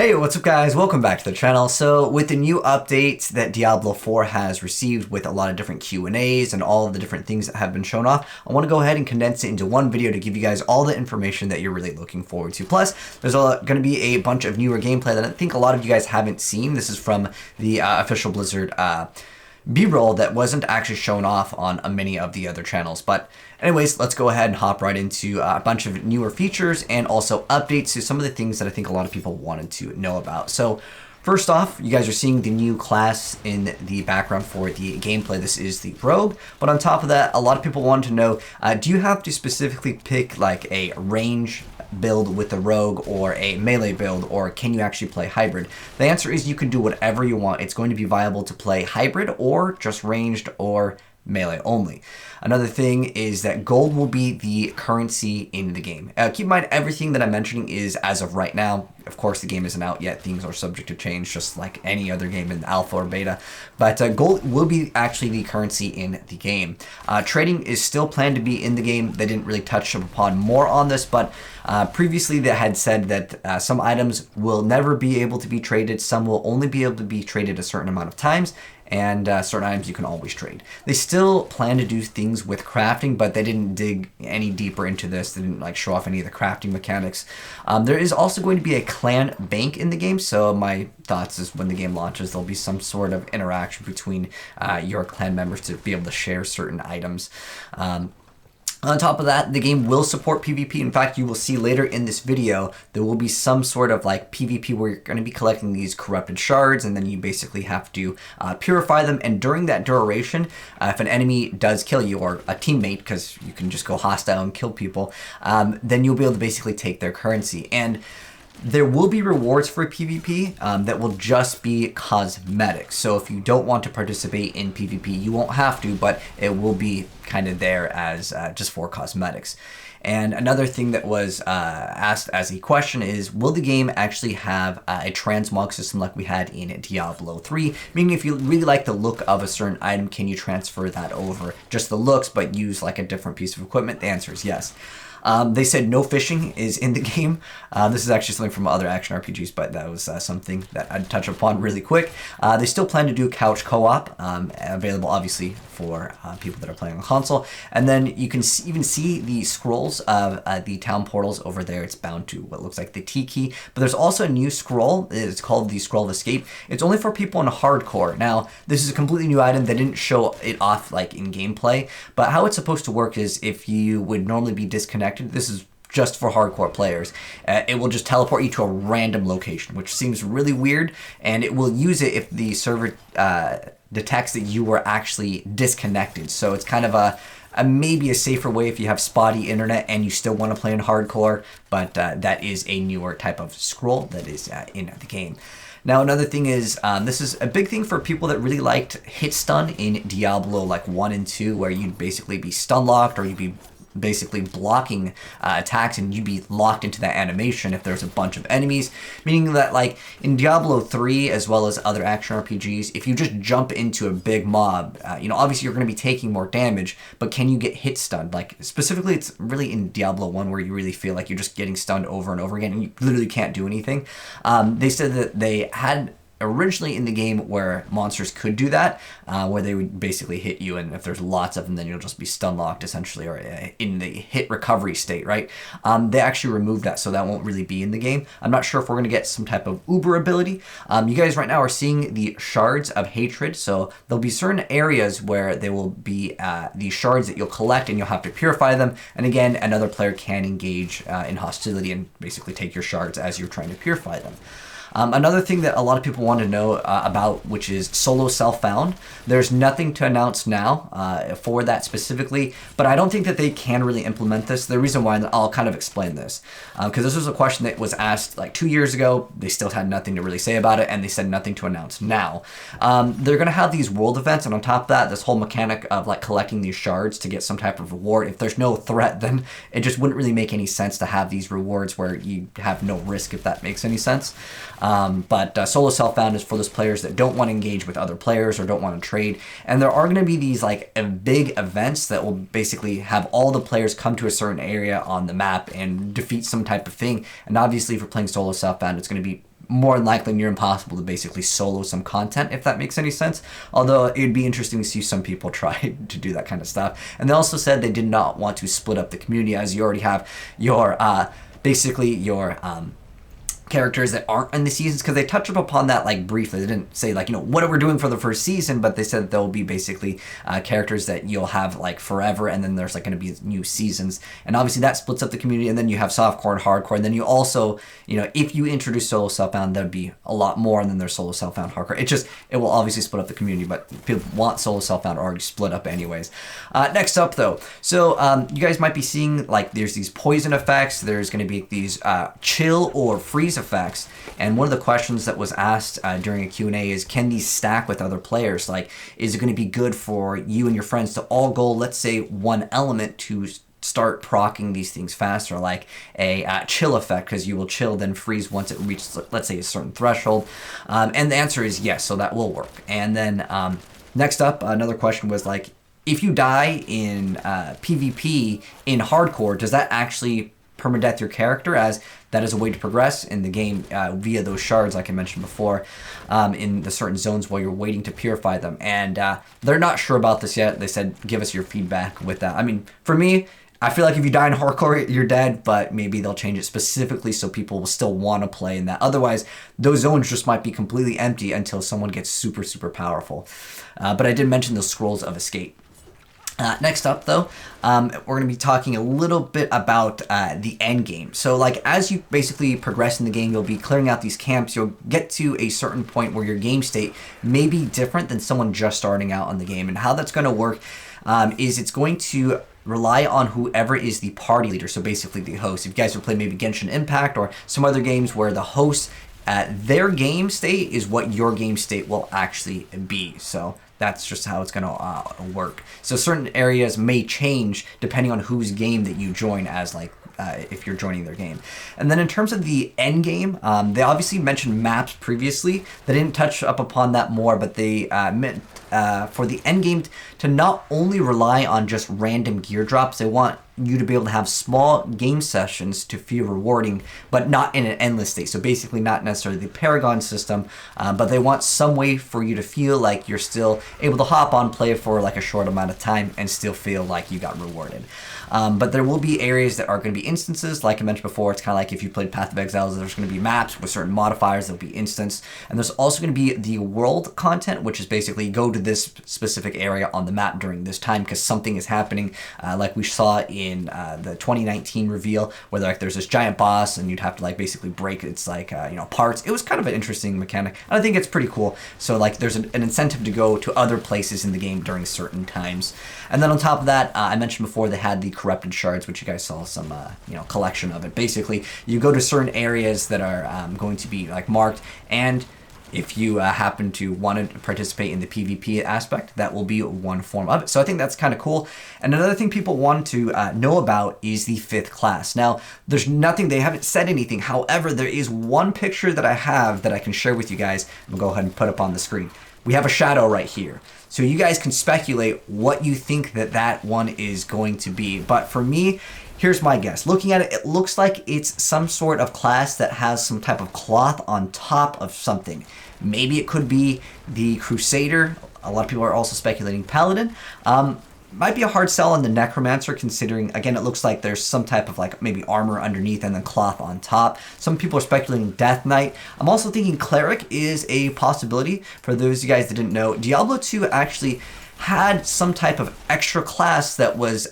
Hey, what's up guys? Welcome back to the channel. So with the new update that Diablo 4 has received with a lot of different Q&As and all of the different things that have been shown off, I want to go ahead and condense it into one video to give you guys all the information that you're really looking forward to. Plus, there's going to be a bunch of newer gameplay that I think a lot of you guys haven't seen. This is from the official Blizzard B-roll that wasn't actually shown off on many of the other channels. But anyways, let's go ahead and hop right into a bunch of newer features and also updates to some of the things that I think a lot of people wanted to know about. So first off, you guys are seeing the new class in the background for the gameplay. This is the Rogue, but on top of that, a lot of people wanted to know, do you have to specifically pick like a range build with the Rogue or a melee build, or can you actually play hybrid? The answer is you can do whatever you want. It's going to be viable to play hybrid or just ranged or melee only. Another thing is that gold will be the currency in the game. Keep in mind, everything that I'm mentioning is as of right now. Of course, the game isn't out yet. Things are subject to change, just like any other game in alpha or beta. But gold will be actually the currency in the game. Trading is still planned to be in the game. They didn't really touch upon more on this, but previously they had said that some items will never be able to be traded. Some will only be able to be traded a certain amount of times, and certain items you can always trade. They still plan to do things with crafting, but they didn't dig any deeper into this. They didn't like show off any of the crafting mechanics. There is also going to be a clan bank in the game, so my thoughts is when the game launches, there'll be some sort of interaction between your clan members to be able to share certain items. On top of that, the game will support PvP. In fact, you will see later in this video, there will be some sort of like PvP where you're going to be collecting these corrupted shards, and then you basically have to purify them. And during that duration, if an enemy does kill you, or a teammate, because you can just go hostile and kill people, then you'll be able to basically take their currency. And there will be rewards for PvP that will just be cosmetic. So if you don't want to participate in PvP, you won't have to, but it will be kind of there as just for cosmetics. And another thing that was asked as a question is, will the game actually have a transmog system like we had in Diablo 3? Meaning if you really like the look of a certain item, can you transfer that over? Just the looks, but use like a different piece of equipment? The answer is yes. They said no fishing is in the game. This is actually something from other action RPGs, but that was something that I'd touch upon really quick. They still plan to do couch co-op, available obviously for people that are playing on console. And then you can even see the scrolls of the town portals over there. It's bound to what looks like the T key, but there's also a new scroll. It's called the Scroll of Escape. It's only for people in hardcore. Now, this is a completely new item. They didn't show it off like in gameplay, but how it's supposed to work is if you would normally be disconnected, this is just for hardcore players. It will just teleport you to a random location, which seems really weird, and it will use it if the server detects that you were actually disconnected. So it's kind of a maybe a safer way if you have spotty internet and you still want to play in hardcore, but that is a newer type of scroll that is in the game. Now, another thing is, this is a big thing for people that really liked hit stun in Diablo like 1 and 2, where you'd basically be stun locked, or you'd be basically blocking attacks, and you'd be locked into that animation if there's a bunch of enemies. Meaning that like in Diablo 3 as well as other action RPGs, if you just jump into a big mob, you know, obviously you're going to be taking more damage, but can you get hit stunned? Like specifically, it's really in Diablo 1 where you really feel like you're just getting stunned over and over again and you literally can't do anything. They said that they had originally in the game where monsters could do that, where they would basically hit you, and if there's lots of them, then you'll just be stun locked essentially, or in the hit recovery state, right? They actually removed that, so that won't really be in the game. I'm not sure if we're going to get some type of uber ability. You guys right now are seeing the shards of hatred, so there'll be certain areas where there will be these shards that you'll collect, and you'll have to purify them, and again, another player can engage in hostility and basically take your shards as you're trying to purify them. Another thing that a lot of people want to know about, which is solo self-found. There's nothing to announce now for that specifically, but I don't think that they can really implement this. The reason why, I'll kind of explain this, because this was a question that was asked like 2 years ago. They still had nothing to really say about it, and they said nothing to announce now. They're going to have these world events, and on top of that, this whole mechanic of like collecting these shards to get some type of reward. If there's no threat, then it just wouldn't really make any sense to have these rewards where you have no risk, if that makes any sense. But solo self-found is for those players that don't want to engage with other players or don't want to trade. And there are going to be these like big events that will basically have all the players come to a certain area on the map and defeat some type of thing. And obviously, if you're playing solo self-found, it's going to be more than likely near impossible to basically solo some content, if that makes any sense. Although it'd be interesting to see some people try to do that kind of stuff. And they also said they did not want to split up the community, as you already have your basically your characters that aren't in the seasons, because they touched upon that like briefly. They didn't say like, you know, what we're doing for the first season, but they said there will be basically characters that you'll have like forever, and then there's like going to be new seasons, and obviously that splits up the community. And then you have softcore and hardcore, and then you also, you know, if you introduce solo self-found, there'd be a lot more, and then there's solo self-found hardcore. It will obviously split up the community, but people want solo self-found already split up anyways. Next up though, so you guys might be seeing like there's these poison effects, there's going to be these chill or freeze effects, and one of the questions that was asked during a Q&A is, can these stack with other players? Like, is it going to be good for you and your friends to all go, let's say, one element to start proccing these things faster, like a chill effect, because you will chill then freeze once it reaches, let's say, a certain threshold? And the answer is yes, so that will work. And then next up, another question was like, if you die in PvP in hardcore, does that actually permadeath your character, as that is a way to progress in the game via those shards, like I mentioned before, in the certain zones while you're waiting to purify them. And they're not sure about this yet. They said, give us your feedback with that. I mean, for me, I feel like if you die in hardcore, you're dead, but maybe they'll change it specifically so people will still want to play in that. Otherwise, those zones just might be completely empty until someone gets super, super powerful. But I did mention those scrolls of escape. Next up, though, we're going to be talking a little bit about the end game. So, like, as you basically progress in the game, you'll be clearing out these camps. You'll get to a certain point where your game state may be different than someone just starting out on the game. And how that's going to work is it's going to rely on whoever is the party leader, so basically the host. If you guys have played maybe Genshin Impact or some other games where the host, their game state is what your game state will actually be. So that's just how it's going to work. So certain areas may change depending on whose game that you join as, like, if you're joining their game. And then in terms of the end game, they obviously mentioned maps previously. They didn't touch up upon that more, but they meant for the end game to not only rely on just random gear drops. They want you to be able to have small game sessions to feel rewarding, but not in an endless state. So basically not necessarily the Paragon system, but they want some way for you to feel like you're still able to hop on, play for like a short amount of time, and still feel like you got rewarded. But there will be areas that are going to be instances. Like I mentioned before, it's kind of like if you played Path of Exile, there's going to be maps with certain modifiers. There'll be instance. And there's also going to be the world content, which is basically go to this specific area on the map during this time because something is happening, like we saw in the 2019 reveal, where like there's this giant boss and you'd have to like basically break its like parts. It was kind of an interesting mechanic, and I think it's pretty cool. So like there's an incentive to go to other places in the game during certain times. And then on top of that, I mentioned before they had the corrupted shards, which you guys saw some collection of it. Basically, you go to certain areas that are going to be like marked, and if you happen to want to participate in the PvP aspect, that will be one form of it. So I think that's kind of cool. And another thing people want to know about is the 5th class. Now, there's nothing, they haven't said anything. However, there is one picture that I have that I can share with you guys. I'm going to go ahead and put up on the screen. We have a shadow right here. So you guys can speculate what you think that one is going to be. But for me, here's my guess. Looking at it, it looks like it's some sort of class that has some type of cloth on top of something. Maybe it could be the Crusader. A lot of people are also speculating Paladin. Might be a hard sell on the Necromancer, considering, again, it looks like there's some type of like maybe armor underneath and then cloth on top. Some people are speculating Death Knight. I'm also thinking Cleric is a possibility. For those of you guys that didn't know, Diablo 2 actually had some type of extra class that was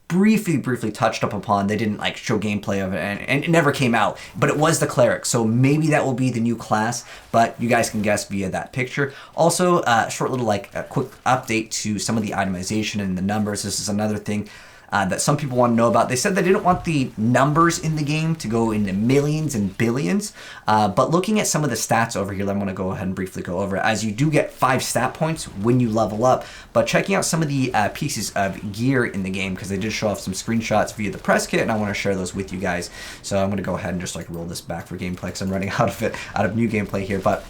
briefly touched up upon. They didn't like show gameplay of it, and it never came out, but it was the Cleric. So maybe that will be the new class, but you guys can guess via that picture. Also, short little like a quick update to some of the itemization and the numbers. This is another thing that some people want to know about. They said they didn't want the numbers in the game to go into millions and billions, but looking at some of the stats over here, I'm going to go ahead and briefly go over it, as you do get 5 stat points when you level up. But checking out some of the pieces of gear in the game, because they did show off some screenshots via the press kit, and I want to share those with you guys. So I'm going to go ahead and just like roll this back for gameplay, because I'm running out of new gameplay here. But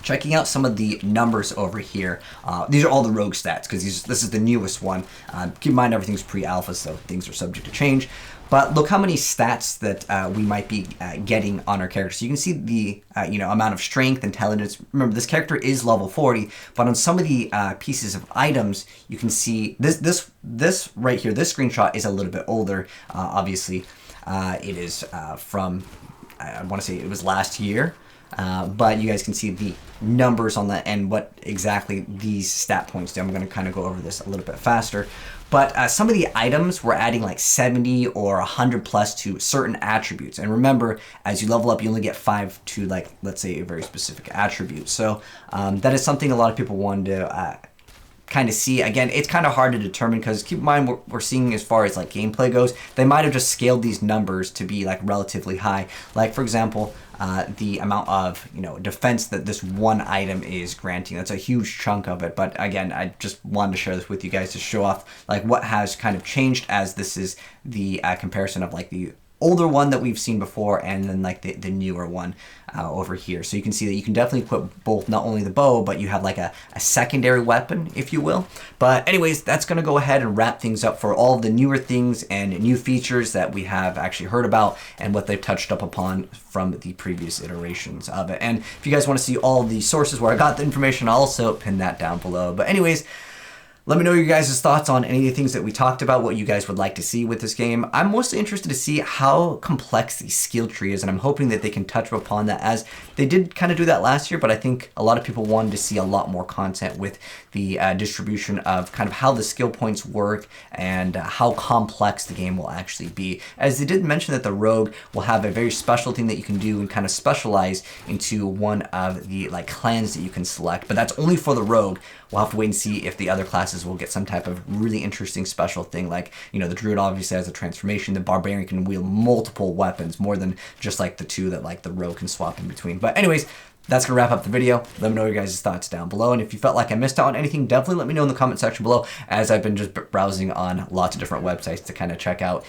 checking out some of the numbers over here. These are all the rogue stats because this is the newest one. Keep in mind everything's pre-alpha, so things are subject to change. But look how many stats that we might be getting on our character. So you can see the amount of strength, intelligence. Remember, this character is level 40, but on some of the pieces of items, you can see this right here. This screenshot is a little bit older. Obviously, it is from I want to say it was last year. But you guys can see the numbers on that and what exactly these stat points do. I'm going to kind of go over this a little bit faster. But some of the items we're adding like 70 or 100 plus to certain attributes. And remember, as you level up, you only get 5 to, like, let's say a very specific attribute. So that is something a lot of people wanted to kind of see. Again, it's kind of hard to determine because keep in mind we're seeing as far as like gameplay goes, they might have just scaled these numbers to be like relatively high. Like for example, the amount of defense that this one item is granting. That's a huge chunk of it. But again, I just wanted to share this with you guys to show off like what has kind of changed, as this is the comparison of like the older one that we've seen before and then like the newer one over here. So you can see that you can definitely equip both, not only the bow, but you have like a secondary weapon, if you will. But anyways, that's going to go ahead and wrap things up for all the newer things and new features that we have actually heard about and what they've touched up upon from the previous iterations of it. And if you guys want to see all the sources where I got the information, I'll also pin that down below. But anyways, let me know your guys' thoughts on any of the things that we talked about, what you guys would like to see with this game. I'm mostly interested to see how complex the skill tree is, and I'm hoping that they can touch upon that, as they did kind of do that last year, but I think a lot of people wanted to see a lot more content with the distribution of kind of how the skill points work and how complex the game will actually be. As they did mention that the rogue will have a very special thing that you can do and kind of specialize into one of the like clans that you can select, but that's only for the rogue. We'll have to wait and see if the other classes will get some type of really interesting special thing. Like, the druid obviously has a transformation. The barbarian can wield multiple weapons, more than just like the 2 that like the rogue can swap in between. But anyways, that's going to wrap up the video. Let me know your guys' thoughts down below. And if you felt like I missed out on anything, definitely let me know in the comment section below, as I've been just browsing on lots of different websites to kind of check out,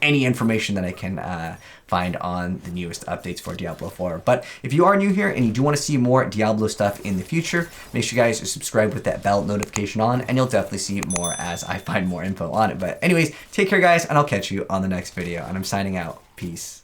any information that I can find on the newest updates for Diablo 4. But if you are new here and you do want to see more Diablo stuff in the future, make sure you guys subscribe with that bell notification on, and you'll definitely see more as I find more info on it. But anyways, take care guys, and I'll catch you on the next video. And I'm signing out. Peace.